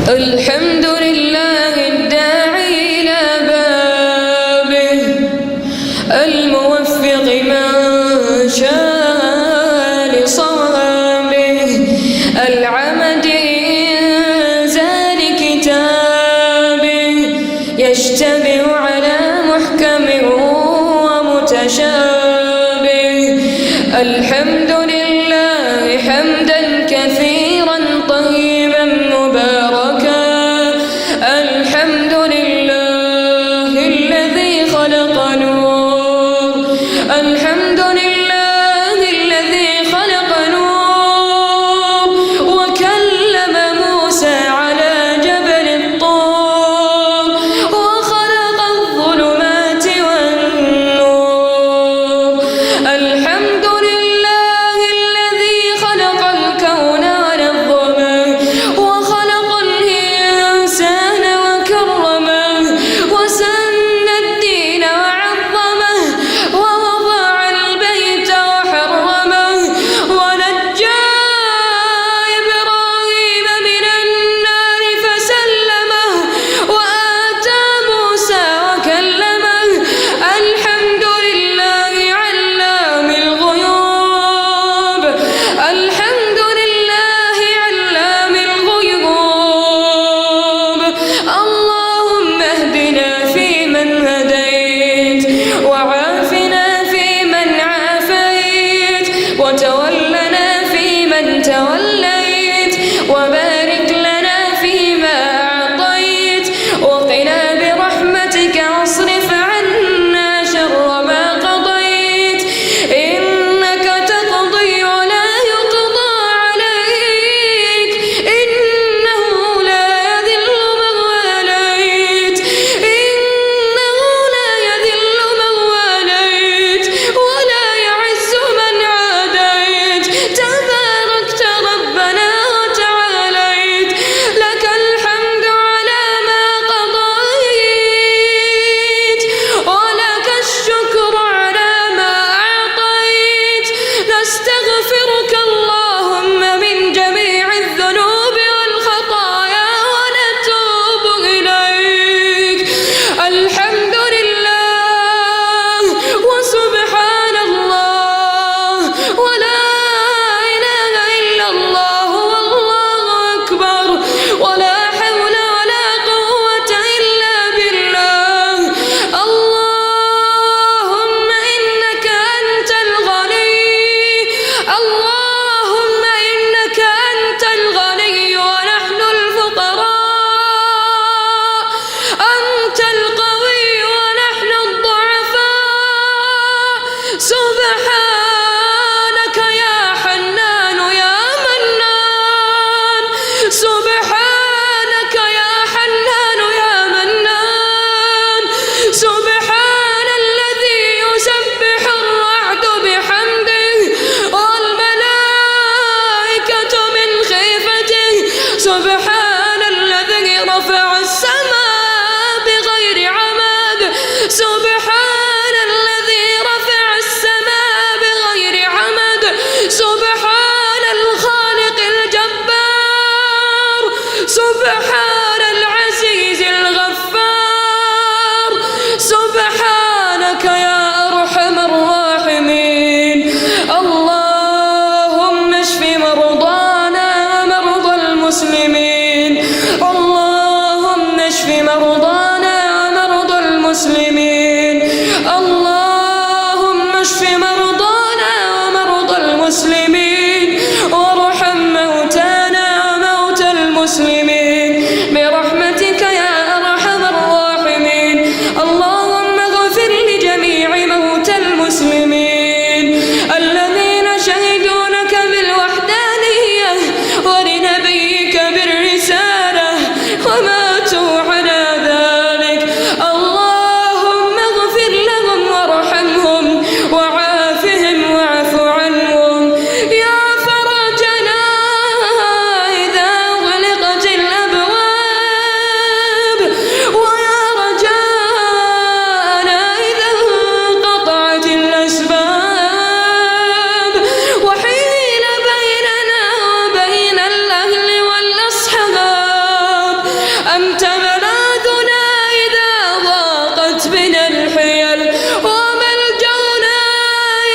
الحمد لله الداعي إلى بابه الموفق من شاء لصوابه العمد إنزال كتابه يشتبه على محكم ومتشابه. الحمد لله حمدا كثيرا طيبا مباركا. الحمد لله الذي خلق نور. الحمد لله الذي خلق نور وكلم موسى على جبل الطور وخلق الظلمات والنور. الحمد لله الذي خلق الكون ونظمه وخلق الإنسان وكرمه وسن الدين وعظمه ووضع البيت وحرمه ونجى إبراهيم من النار فسلمه وآتى موسى وكلمه. الحمد لله علام الغيوب. الحمد لله علام الغيوب. اللهم اهدنا فيمن هديت وعافنا فيمن عافيت وتولنا فيمن توليت وبارك لنا فيما أعطيت وقنا برحمتك واصرف عنا شر ما قضيت. إنك تقضي ولا يقضى عليك إنه لا يذل من واليت. إنه لا يذل من واليت ولا يعز من عاديت. تباركت ربنا وتعاليت لك الحمد على ما قضيت ولك الشكر على ما أعطيت. نستغفرك اللهم من جميع الذنوب والخطايا ونتوب إليك. الحمد لله وسبحان الله ولا إله إلا الله والله أكبر ولا حول ولا قوة إلا بالله. اللهم إنك أنت الغني. اللهم إنك أنت الغني ونحن الفقراء. أنت القوي ونحن الضعفاء. سبحانك يا حنان يا منان. سبحانك يا حنان يا منان. سبحان الذي يسبح الرعد بحمده والملائكة من خيفته. سبحان الذي رفع السماء بغير عمد. سبحان الذي رفع السماء بغير عمد. سبحان الخالق الجبار. سبحان العزيز الغفار. سبحانك يا أرحم الراحمين. اللهم اشف مرضانا ومرضى المسلمين. اللهم اشف أنت ملاذنا إذا ضاقت بنا الحيل، وملجأنا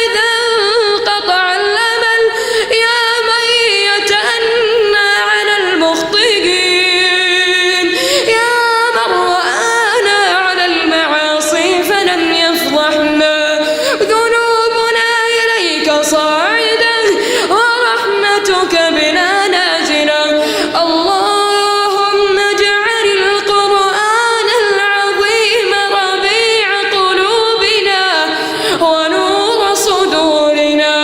إذا انقطع الأمل، يا من يتأنى على المخطئين، يا من رآنا على المعاصي فلم يفضحنا، ذنوبنا إليك صاعدة ورحمتك بنا نازلة. اللهم اجعل القرآن العظيم ربيع قلوبنا ونور صدورنا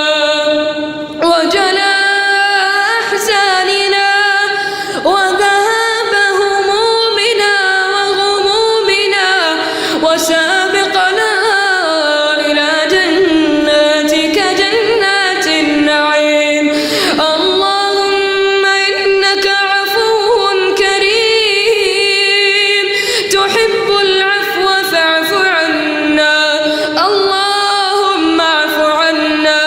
وجلاء أحزاننا وذهاب همومنا وغمومنا، وسابقنا إلى جناتك جنات النعيم. اللهم إنك عفو كريم تحب العفو فاعف عنا. اللهم اعف عنا،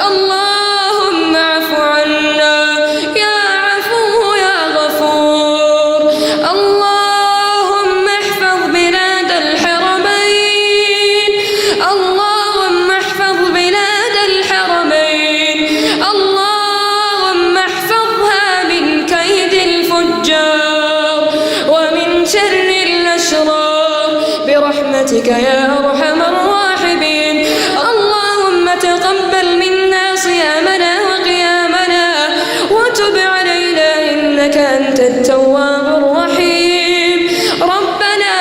اللهم اعف عنا، يا عفو يا غفور. اللهم احفظ بلاد الحرمين، اللهم احفظ بلاد الحرمين، اللهم احفظها من كيد الفجار ومن شر الأشرار برحمتك يا أرحم الراحمين. اللهم تقبل منا صيامنا وقيامنا وتب علينا إنك أنت التواب الرحيم. ربنا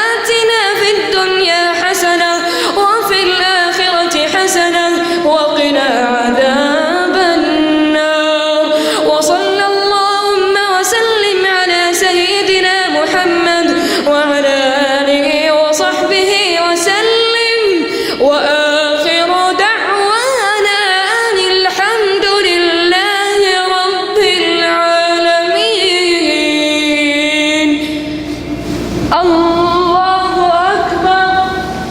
آتنا في الدنيا حسنة وفي الآخرة حسنة وقنا عذاب النار. وصلى اللهم وسلم على سيدنا محمد وعلى آله وصحبه وسلم.